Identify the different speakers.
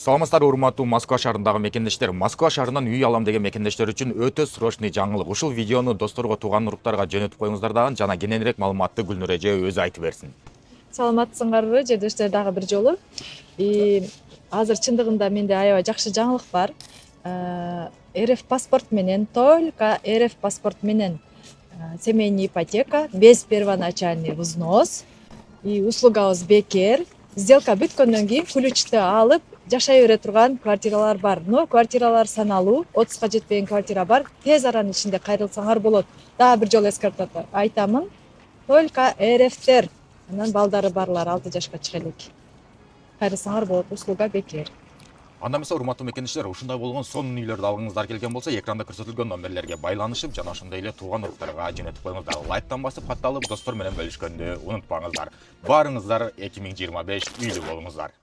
Speaker 1: Саламатсыздар, урматтуу Москва шаарындагы мекендештер. Москва шаарынан үй алам деген мекендештер үчүн өтө срочный жаңылык. Ушул видеону досторго, тууган уруктарга жөнөтүп коюңуздар дагы, жана кененирээк маалыматты Гүлнур эже өзү айтып берсин.
Speaker 2: Саламатсыңарбы жердештер, дагы бир жолу. Азыр чындыгында менде аябай жакшы жаңылык бар. РФ паспорт менен, только РФ паспорт менен семейный ипотека, без первоначальный взнос, услугабыз бекер. Сделка бүткөндөн кийин ключты алып жашай бере турган квартиралар бар. Но квартиралар саналуу, 30га жетпеген квартира бар. Тез аранын ичинде кайрылсаңар болот. Дагы бир жолу эскертип айтамын. Только РФтер, анан балдары барлар 6 жашка чыга элек. Кайрылсаңар болот, услуга бекер.
Speaker 1: Анда эмесе, урматтуу мекендештер, ушундай болгон сонун үйлөрдү алгыңыздар келген болсо, экранда көрсөтүлгөн номерлерге байланышып, жана ошондой эле тууган уруктарга жөнөтүп коюңуздар. Лайктан басып, катталып, достор менен бөлүшкөндү унутпаңыздар. Баарыңыздар 2025 үйлүү болуңуздар.